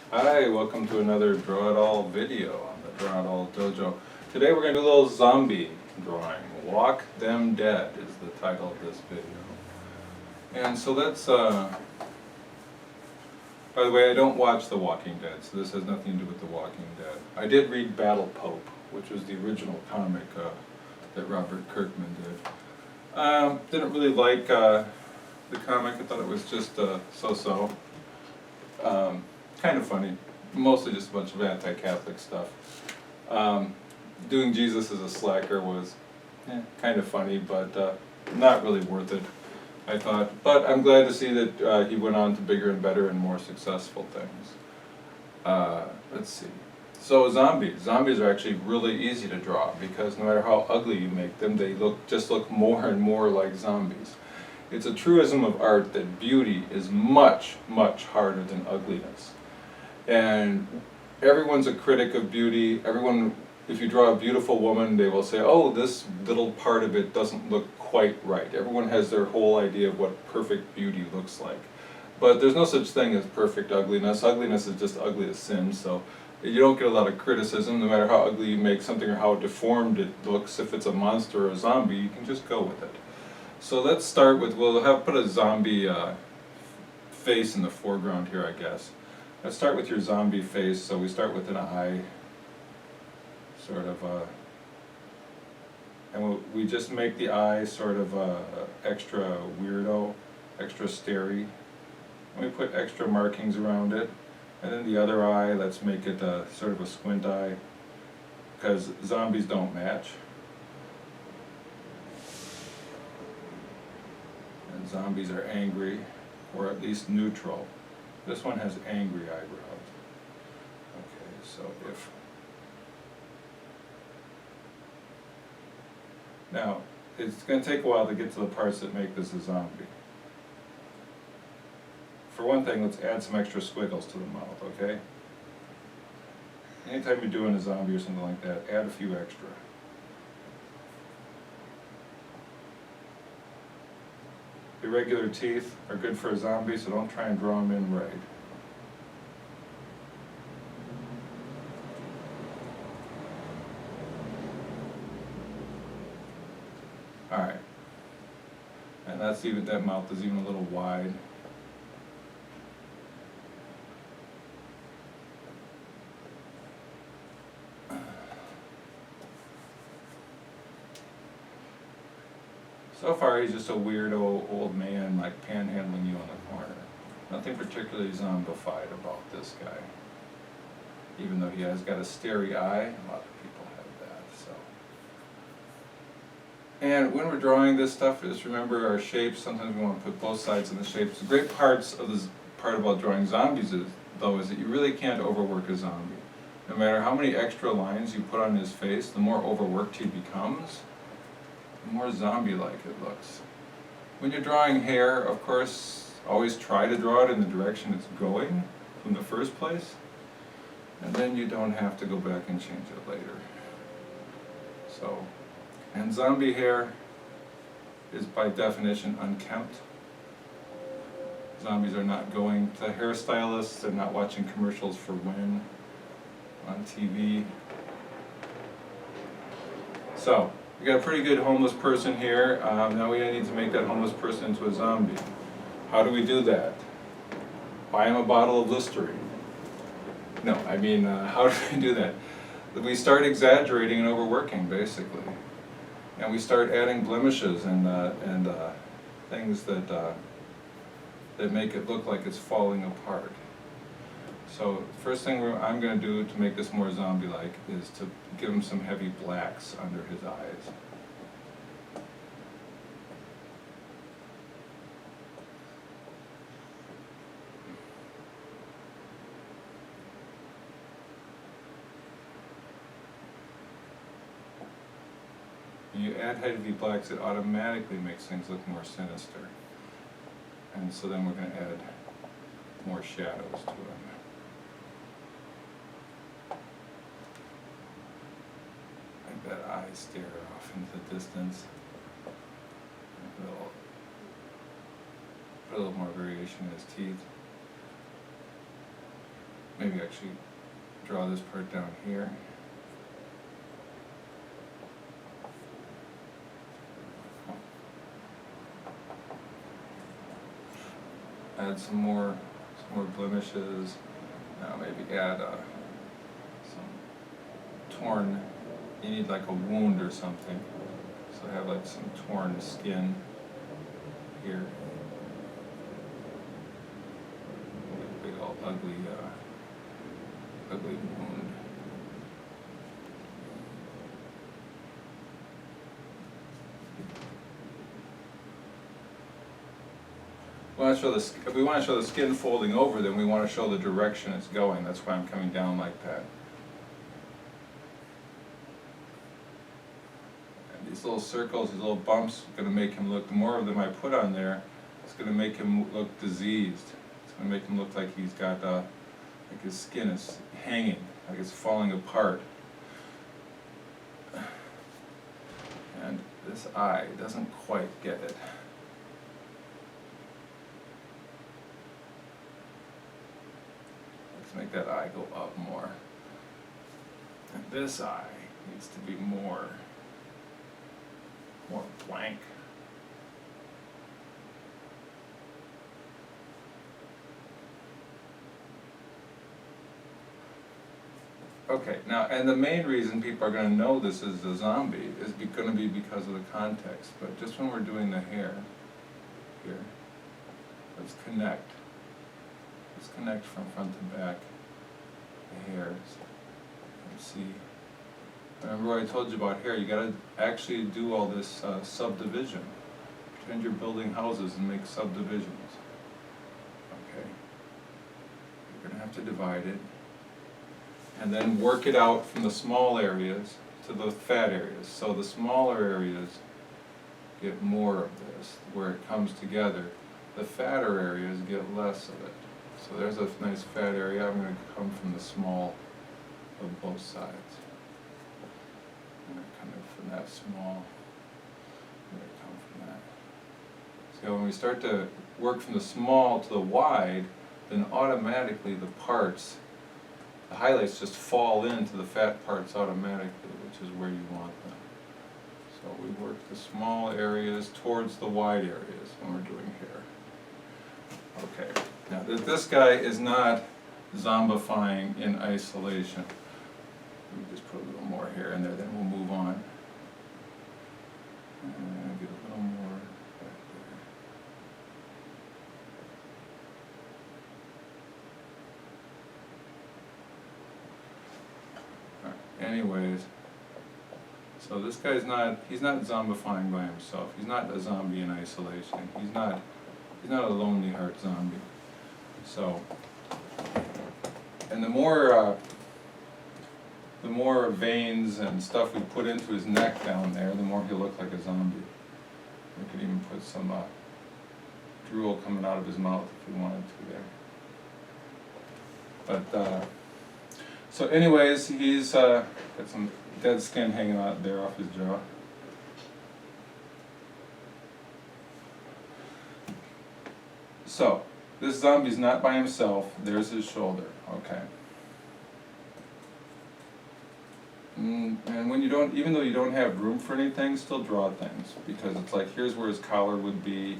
Hi, welcome to another Draw It All video on the Draw It All Dojo. Today we're going to do a little zombie drawing. Walk Them Dead is the title of this video. And so let's, by the way, I don't watch The Walking Dead, so this has nothing to do with The Walking Dead. I did read Battle Pope, which was the original comic that Robert Kirkman did. Didn't really like the comic. I thought it was just so-so. Kind of funny, mostly just a bunch of anti-Catholic stuff. Doing Jesus as a slacker was kind of funny, but not really worth it, I thought. But I'm glad to see that he went on to bigger and better and more successful things. Let's see. So zombies are actually really easy to draw because no matter how ugly you make them, they just look more and more like zombies. It's a truism of art that beauty is much, much harder than ugliness. And everyone's a critic of beauty. Everyone, if you draw a beautiful woman, they will say, oh, this little part of it doesn't look quite right. Everyone has their whole idea of what perfect beauty looks like. But there's no such thing as perfect ugliness. Ugliness is just ugly as sin, so you don't get a lot of criticism, no matter how ugly you make something or how deformed it looks. If it's a monster or a zombie, you can just go with it. So let's start with, we'll put a zombie face in the foreground here, I guess. Let's start with your zombie face. So we start with an eye, sort of, and we just make the eye sort of extra weirdo, extra starey. And we put extra markings around it. And then the other eye, let's make it sort of a squint eye, because zombies don't match. And zombies are angry, or at least neutral. This one has angry eyebrows. Okay, so now, it's going to take a while to get to the parts that make this a zombie. For one thing, let's add some extra squiggles to the mouth, okay? Anytime you're doing a zombie or something like that, add a few extra. Irregular teeth are good for a zombie, so don't try and draw them in right. Alright. And that mouth is even a little wide. So far he's just a weirdo old man like panhandling you on the corner. Nothing particularly zombified about this guy. Even though he has got a starey eye, a lot of people have that. So. And when we're drawing this stuff, just remember our shapes. Sometimes we want to put both sides in the shapes. The great part about drawing zombies is that you really can't overwork a zombie. No matter how many extra lines you put on his face, the more overworked he becomes, the more zombie-like it looks. When you're drawing hair, of course, always try to draw it in the direction it's going from the first place, and then you don't have to go back and change it later. So, and zombie hair is by definition unkempt. Zombies are not going to hairstylists, they're not watching commercials for Win on TV. So, we got a pretty good homeless person here. Now we need to make that homeless person into a zombie. How do we do that? Buy him a bottle of Listerine. No, I mean, how do we do that? We start exaggerating and overworking, basically. And we start adding blemishes and things that make it look like it's falling apart. So first thing I'm going to do to make this more zombie-like is to give him some heavy blacks under his eyes. When you add heavy blacks, it automatically makes things look more sinister. And so then we're going to add more shadows to him. That eye stare off into the distance. Put a little more variation in his teeth. maybe actually draw this part down here. Add some more blemishes. Now maybe add some torn. You need like a wound or something. So have like some torn skin here. A big old ugly wound. If we want to show the skin folding over, then we want to show the direction it's going. That's why I'm coming down like that. And these little circles, these little bumps, are going to make him look, the more of them I put on there, it's going to make him look diseased. It's going to make him look like he's got, like his skin is hanging, like it's falling apart. And this eye doesn't quite get it. Make that eye go up more. And this eye needs to be more blank. Okay, now, and the main reason people are going to know this is a zombie is going to be because of the context. But just when we're doing the hair, here, let's connect. Let's connect from front to back, the hairs. Let's see. Remember what I told you about hair? You got to actually do all this subdivision. Pretend you're building houses and make subdivisions. Okay. You're going to have to divide it. And then work it out from the small areas to the fat areas. So the smaller areas get more of this, where it comes together. The fatter areas get less of it. So there's a nice fat area. I'm going to come from the small of both sides. I'm going to come in from that small. I'm going to come from that. So when we start to work from the small to the wide, then automatically the parts, the highlights just fall into the fat parts automatically, which is where you want them. So we work the small areas towards the wide areas when we're doing hair. Okay. Now, this guy is not zombifying in isolation. Let me just put a little more hair in there, then we'll move on. And get a little more back there. All right. Anyways, so this guy's he's not zombifying by himself. He's not a zombie in isolation. He's not a lonely heart zombie. So, and the more veins and stuff we put into his neck down there, the more he'll look like a zombie. We could even put some drool coming out of his mouth if we wanted to there. But, so anyways, he's got some dead skin hanging out there off his jaw. So, this zombie's not by himself. There's his shoulder. Okay. And when you don't, even though you don't have room for anything, still draw things, because it's like, here's where his collar would be,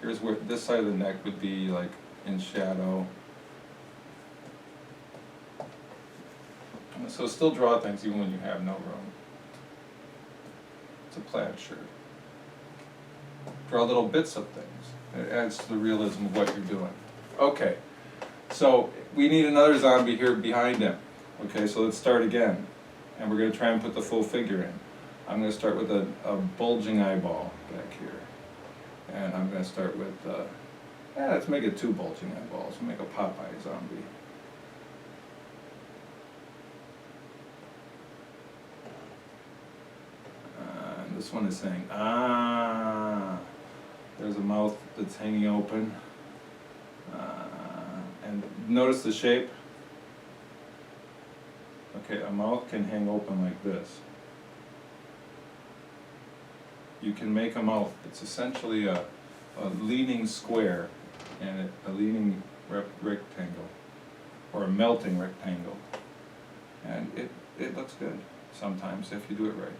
here's where this side of the neck would be like in shadow. So still draw things even when you have no room. It's a plaid shirt. Draw little bits of things. It adds to the realism of what you're doing. Okay, so we need another zombie here behind him. Okay, so let's start again. And we're going to try and put the full figure in. I'm going to start with a bulging eyeball back here. And I'm going to start with, let's make it 2 bulging eyeballs. We'll make a Popeye zombie. And this one is saying, ah. There's a mouth that's hanging open. And notice the shape. Okay, a mouth can hang open like this. You can make a mouth. It's essentially a leaning square and a leaning rectangle. or a melting rectangle. And it looks good sometimes if you do it right.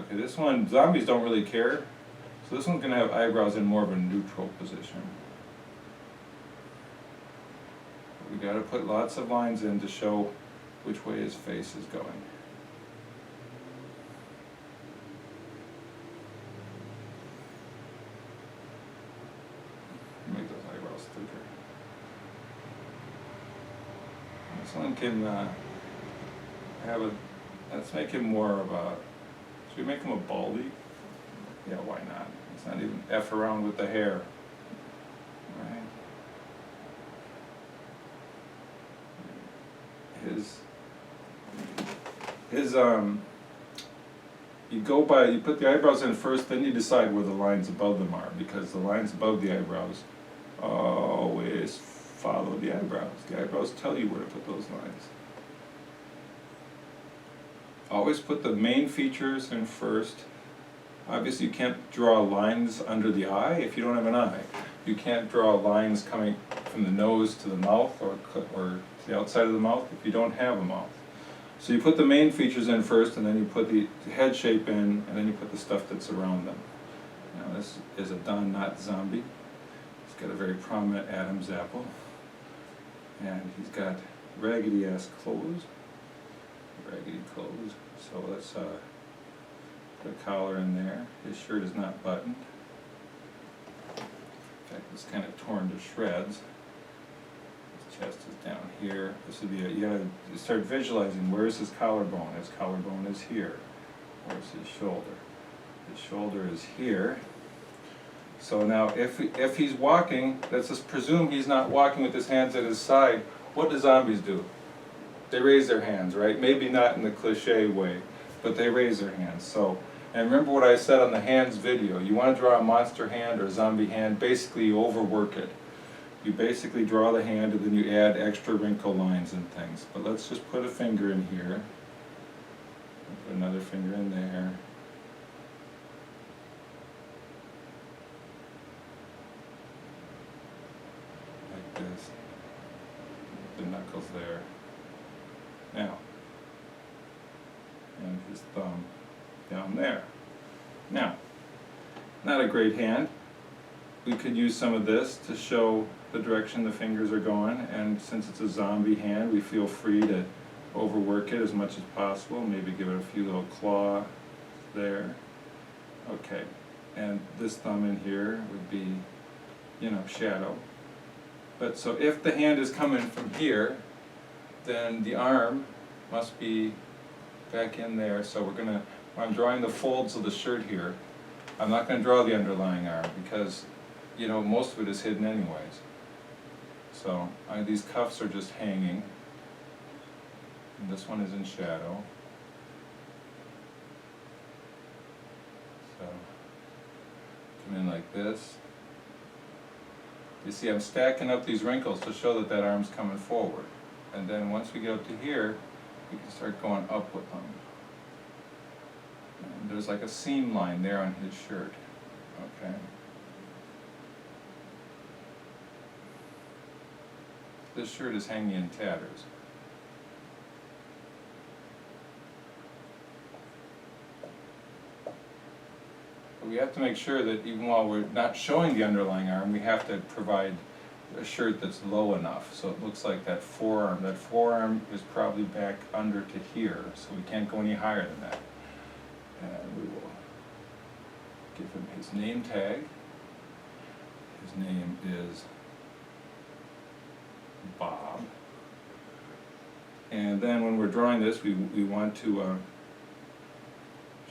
Okay, this one, zombies don't really care, so this one's going to have eyebrows in more of a neutral position. We got to put lots of lines in to show which way his face is going. Make those eyebrows thicker. This one can have a, let's make him more of a, should we make him a baldy? Yeah, why not? Let's not even F around with the hair. Right? You put the eyebrows in first, then you decide where the lines above them are, because the lines above the eyebrows always follow the eyebrows. The eyebrows tell you where to put those lines. Always put the main features in first. Obviously you can't draw lines under the eye if you don't have an eye. You can't draw lines coming from the nose to the mouth or to the outside of the mouth if you don't have a mouth. So you put the main features in first, and then you put the head shape in, and then you put the stuff that's around them. Now this is a Don Knotts zombie. He's got a very prominent Adam's apple. And he's got raggedy-ass clothes. Raggedy clothes. So let's put a collar in there. His shirt is not buttoned. In fact, it's kind of torn to shreds. His chest is down here. This would be you gotta start visualizing where's his collarbone. His collarbone is here. Where's his shoulder? His shoulder is here. So now if he's walking, let's just presume he's not walking with his hands at his side. What do zombies do? They raise their hands, right? Maybe not in the cliche way, but they raise their hands. So, and remember what I said on the hands video. You want to draw a monster hand or a zombie hand, basically you overwork it. You basically draw the hand and then you add extra wrinkle lines and things. But let's just put a finger in here. Put another finger in there. Like this. The knuckles there. Now, and his thumb down there. Now, not a great hand. We could use some of this to show the direction the fingers are going, and since it's a zombie hand, we feel free to overwork it as much as possible, maybe give it a few little claw there. Okay, and this thumb in here would be, you know, shadow. But so if the hand is coming from here, then the arm must be back in there. So we're gonna, when I'm drawing the folds of the shirt here, I'm not gonna draw the underlying arm because, you know, most of it is hidden anyways. So these cuffs are just hanging, and this one is in shadow. So come in like this. You see, I'm stacking up these wrinkles to show that that arm's coming forward. And then once we get up to here, we can start going up with them. And there's like a seam line there on his shirt. Okay. This shirt is hanging in tatters. But we have to make sure that even while we're not showing the underlying arm, we have to provide a shirt that's low enough so it looks like that forearm. That forearm is probably back under to here, so we can't go any higher than that. And we will give him his name tag. His name is Bob. And then when we're drawing this, we want to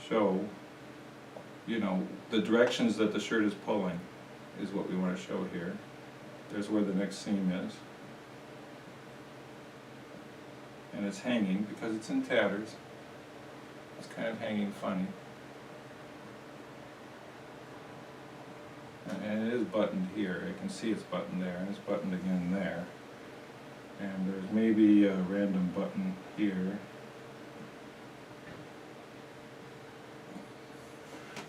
show, you know, the directions that the shirt is pulling is what we want to show here. There's where the next seam is. And it's hanging because it's in tatters. It's kind of hanging funny. And it is buttoned here. You can see it's buttoned there, and it's buttoned again there. And there's maybe a random button here.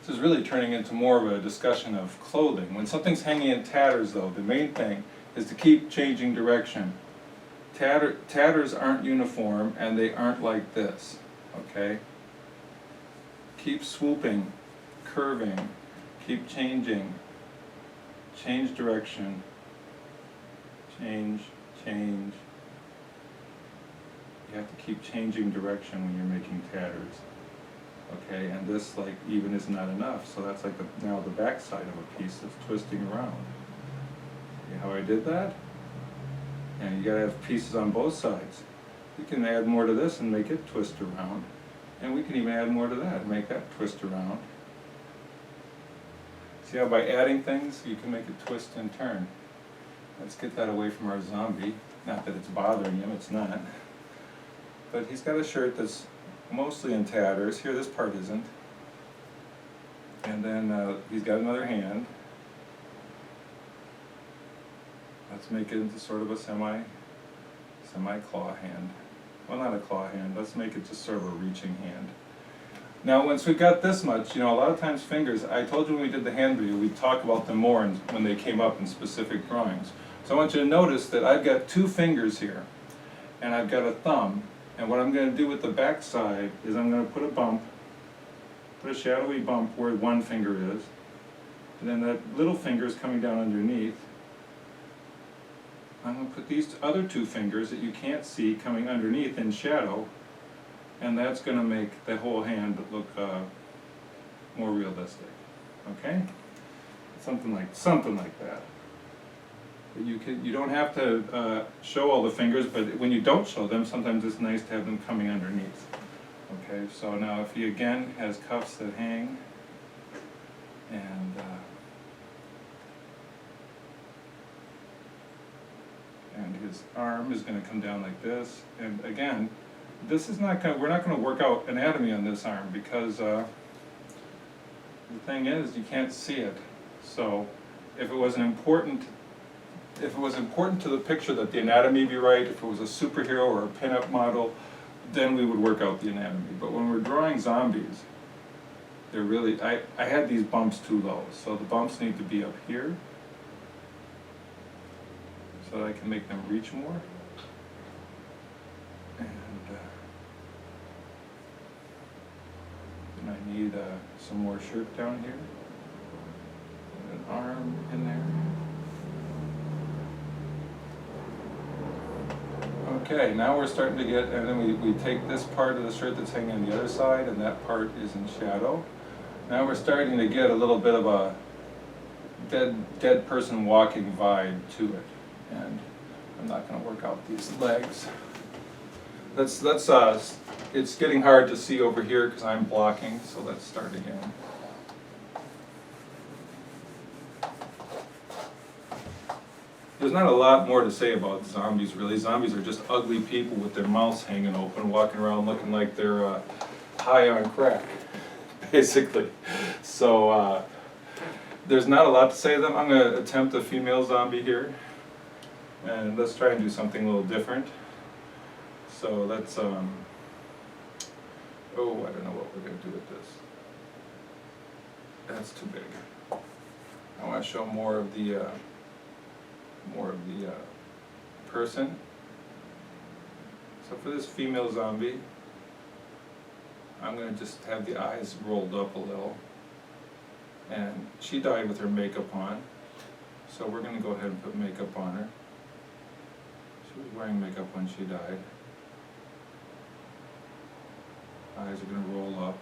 This is really turning into more of a discussion of clothing. When something's hanging in tatters, though, the main thing is to keep changing direction. tatters aren't uniform and they aren't like this, okay? Keep swooping, curving, keep changing, change direction, change. You have to keep changing direction when you're making tatters, okay? And this like even is not enough, so that's like now the back side of a piece that's twisting around. See how I did that? And you gotta have pieces on both sides. We can add more to this and make it twist around. And we can even add more to that and make that twist around. See how by adding things, you can make it twist and turn. Let's get that away from our zombie. Not that it's bothering him, it's not. But he's got a shirt that's mostly in tatters. Here, this part isn't. And then he's got another hand. Let's make it into sort of a semi-claw hand. Well, not a claw hand. Let's make it just sort of a reaching hand. Now, once we've got this much, you know, a lot of times fingers, I told you when we did the hand video, we'd talk about them more when they came up in specific drawings. So I want you to notice that I've got 2 fingers here, and I've got a thumb. And what I'm going to do with the back side is I'm going to put a bump, put a shadowy bump where one finger is, and then that little finger is coming down underneath. I'm going to put these other 2 fingers that you can't see coming underneath in shadow, and that's going to make the whole hand look more realistic. Okay? Something like that. You don't have to show all the fingers, but when you don't show them, sometimes it's nice to have them coming underneath. Okay, so now if he again has cuffs that hang, and his arm is going to come down like this, and again, this is not going. We're not going to work out anatomy on this arm because the thing is you can't see it. So if it was important to the picture that the anatomy be right, if it was a superhero or a pinup model, then we would work out the anatomy. But when we're drawing zombies, they're really, I had these bumps too low, so the bumps need to be up here so that I can make them reach more. And I need some more shirt down here, and an arm in there. Okay, now we're starting to get, and then we take this part of the shirt that's hanging on the other side, and that part is in shadow. Now we're starting to get a little bit of a dead person walking vibe to it. And I'm not going to work out these legs. It's getting hard to see over here because I'm blocking, so let's start again. There's not a lot more to say about zombies, really. Zombies are just ugly people with their mouths hanging open, walking around looking like they're high on crack, basically. So there's not a lot to say to them. I'm going to attempt a female zombie here. And let's try and do something a little different. So let's, oh, I don't know what we're going to do with this. That's too big. I want to show more of the person. So for this female zombie, I'm going to just have the eyes rolled up a little. And she died with her makeup on, so we're going to go ahead and put makeup on her. She was wearing makeup when she died. Eyes are going to roll up.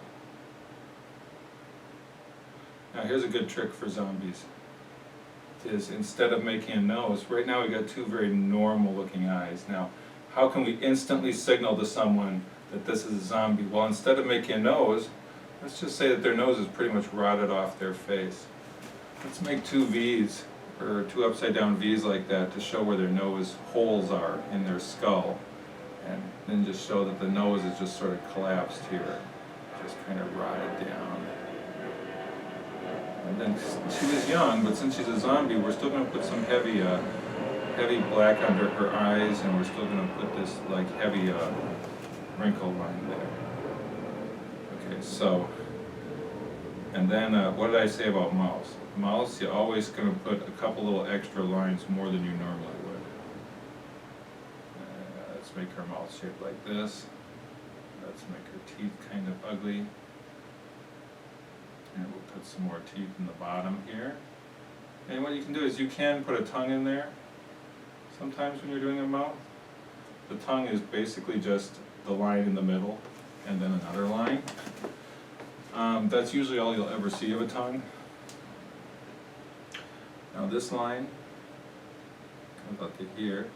Now here's a good trick for zombies. Is instead of making a nose, right now we got 2 very normal looking eyes. Now, how can we instantly signal to someone that this is a zombie? Well, instead of making a nose, let's just say that their nose is pretty much rotted off their face. Let's make 2 V's, or 2 upside down V's like that to show where their nose holes are in their skull. And then just show that the nose is just sort of collapsed here, just kind of rotted down. And then she was young, but since she's a zombie, we're still going to put some heavy black under her eyes, and we're still going to put this like heavy wrinkle line there. Okay, so, and then what did I say about mouths? Mouths, you're always going to put a couple little extra lines more than you normally would. let's make her mouth shaped like this. Let's make her teeth kind of ugly. And we'll put some more teeth in the bottom here. And what you can do is you can put a tongue in there. Sometimes when you're doing a mouth, the tongue is basically just the line in the middle and then another line. That's usually all you'll ever see of a tongue. Now this line comes up to here,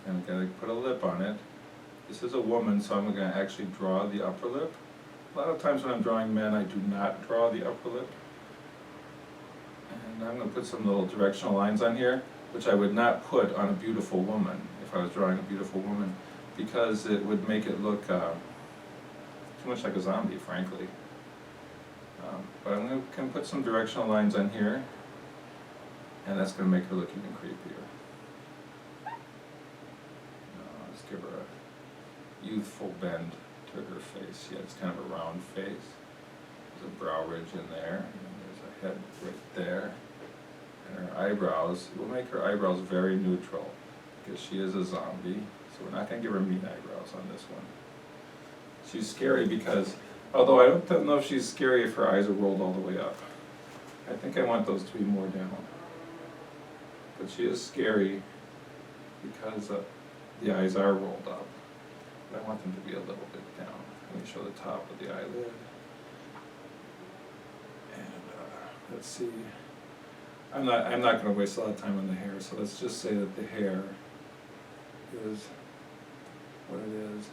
and I'm going to put a lip on it. This is a woman, so I'm going to actually draw the upper lip. A lot of times when I'm drawing men, I do not draw the upper lip. And I'm going to put some little directional lines on here, which I would not put on a beautiful woman if I was drawing a beautiful woman, because it would make it look too much like a zombie, frankly. But I'm going to put some directional lines on here, and that's going to make her look even creepier. Let's give her a youthful bend to her face. Yeah, it's kind of a round face. There's a brow ridge in there, and there's a head right there. And her eyebrows, we'll make her eyebrows very neutral, because she is a zombie, so we're not going to give her mean eyebrows on this one. She's scary because, although I don't know if she's scary if her eyes are rolled all the way up. I think I want those to be more down. But she is scary because the eyes are rolled up. But I want them to be a little bit down. Let me show the top of the eyelid. And let's see. I'm not going to waste a lot of time on the hair, so let's just say that the hair is what it is.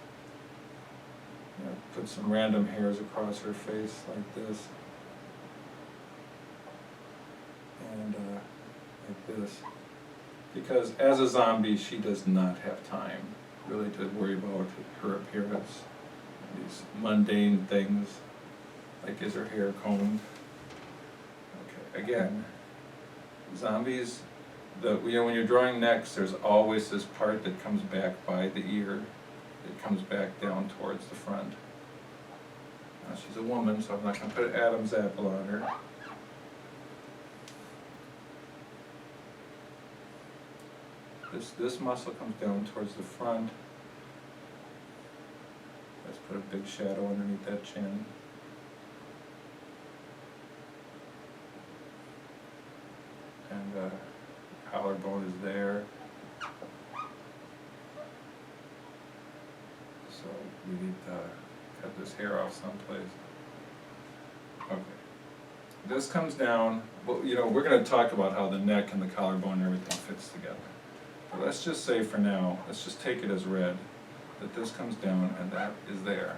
Put some random hairs across her face like this, and like this, because as a zombie she does not have time really to worry about her appearance, these mundane things like is her hair combed. Okay, again, zombies, when you're drawing necks, there's always this part that comes back by the ear. It comes back down towards the front. Now she's a woman, so I'm not going to put an Adam's apple on her. This muscle comes down towards the front. Let's put a big shadow underneath that chin. And collarbone is there. So we need to cut this hair off someplace. Okay. This comes down, well, we're going to talk about how the neck and the collarbone and everything fits together. But let's just say for now, let's just take it as read, that this comes down and that is there.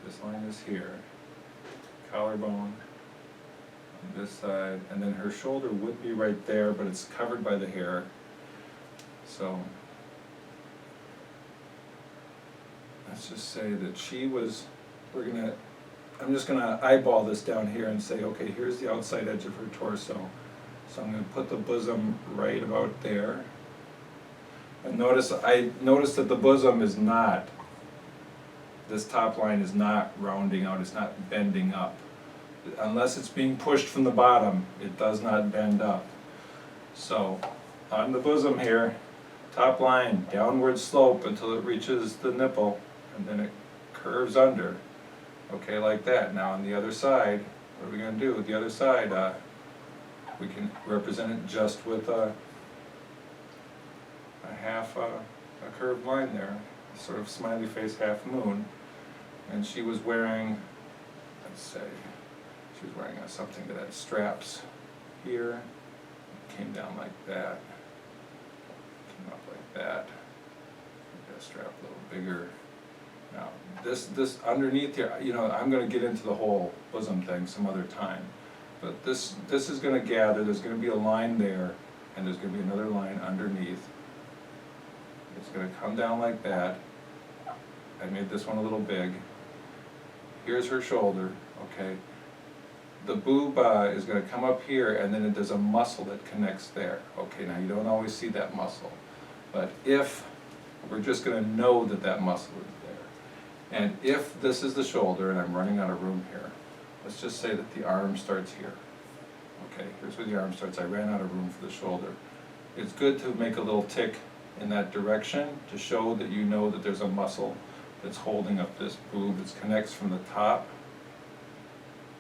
This line is here. Collarbone on this side, and then her shoulder would be right there, but it's covered by the hair. So let's just say that she was, I'm just gonna eyeball this down here and say, okay, here's the outside edge of her torso. So I'm gonna put the bosom right about there. And I notice that the bosom is not, this top line is not rounding out, it's not bending up. Unless it's being pushed from the bottom, it does not bend up. So on the bosom here, top line, downward slope until it reaches the nipple, and then it curves under. Okay, like that. Now on the other side, what are we going to do with the other side? We can represent it just with a curved line there, sort of smiley face, half moon. And she was wearing, let's say, she was wearing something that had straps here. It came down like that. Came up like that. Make that strap a little bigger. Now, this underneath here, I'm going to get into the whole bosom thing some other time. But this is going to gather, there's going to be a line there, and there's going to be another line underneath. It's going to come down like that. I made this one a little big. Here's her shoulder, okay. The boob is going to come up here, and then there's a muscle that connects there. Okay, now you don't always see that muscle. But if, we're just going to know that that muscle is there. And if this is the shoulder, and I'm running out of room here, let's just say that the arm starts here. Okay, here's where the arm starts. I ran out of room for the shoulder. It's good to make a little tick in that direction to show that you know that there's a muscle that's holding up this boob. It connects from the top.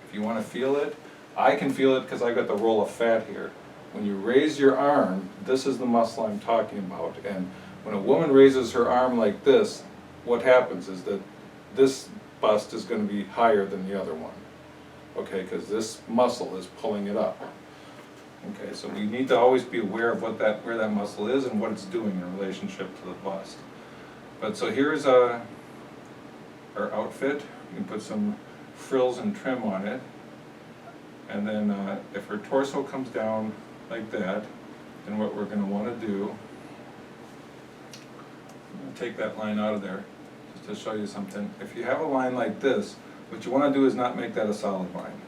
If you want to feel it, I can feel it because I got the roll of fat here. When you raise your arm, this is the muscle I'm talking about. And when a woman raises her arm like this, what happens is that this bust is going to be higher than the other one. Okay, because this muscle is pulling it up. Okay, so we need to always be aware of where that muscle is and what it's doing in relationship to the bust. But so here's our outfit. You can put some frills and trim on it. And then if her torso comes down like that, then what we're going to want to do, I'm going to take that line out of there just to show you something. If you have a line like this, what you want to do is not make that a solid line.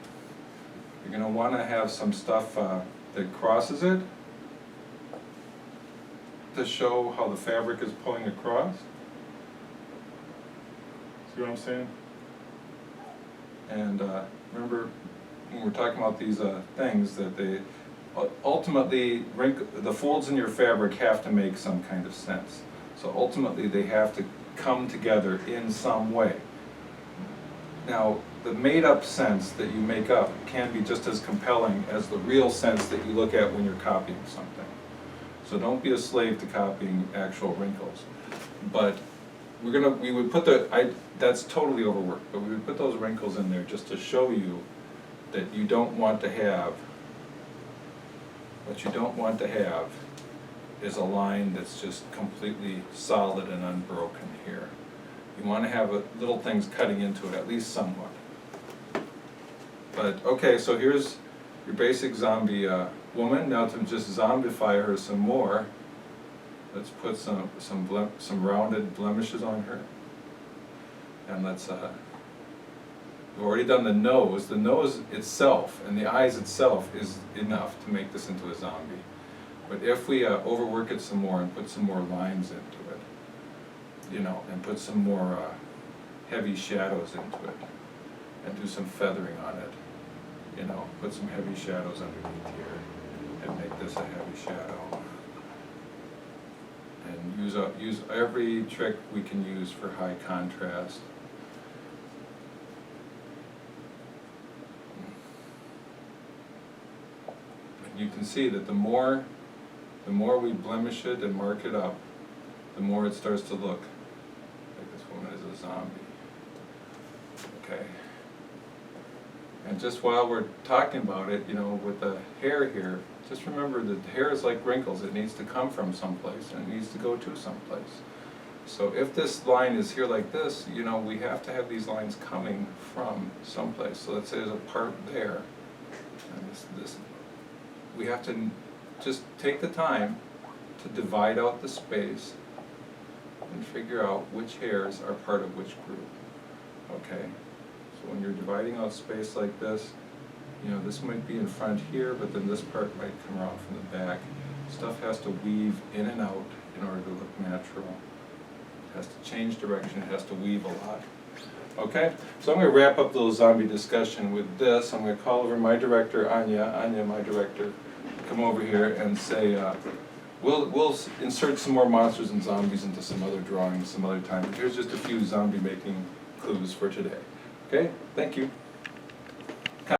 You're going to want to have some stuff that crosses it to show how the fabric is pulling across. See what I'm saying? And remember, when we're talking about these things, that they ultimately, the folds in your fabric have to make some kind of sense. So ultimately they have to come together in some way. Now, the made-up sense that you make up can be just as compelling as the real sense that you look at when you're copying something. So don't be a slave to copying actual wrinkles. But we would put that's totally overworked, but we would put those wrinkles in there just to show you that you don't want to have, what you don't want to have is a line that's just completely solid and unbroken here. You want to have little things cutting into it, at least somewhat. But okay, so here's your basic zombie woman. Now to just zombify her some more, let's put some rounded blemishes on her. And let's, we've already done the nose. The nose itself and the eyes itself is enough to make this into a zombie. But if we overwork it some more and put some more lines into it, you know, and put some more heavy shadows into it, and do some feathering on it, you know, put some heavy shadows underneath here, and make this a heavy shadow. And use every trick we can use for high contrast. And you can see that the more we blemish it and mark it up, the more it starts to look like this woman is a zombie. Okay. And just while we're talking about it, you know, with the hair here, just remember that the hair is like wrinkles. It needs to come from someplace and it needs to go to someplace. So if this line is here like this, you know, we have to have these lines coming from someplace. So let's say there's a part there, and this we have to just take the time to divide out the space and figure out which hairs are part of which group. Okay? So when you're dividing out space like this, you know, this might be in front here, but then this part might come around from the back. Stuff has to weave in and out in order to look natural. It has to change direction, it has to weave a lot. Okay? So I'm going to wrap up the little zombie discussion with this. I'm going to call over my director, Anya, my director, come over here and say, we'll insert some more monsters and zombies into some other drawings some other time. But here's just a few zombie making clues for today. Okay? Thank you.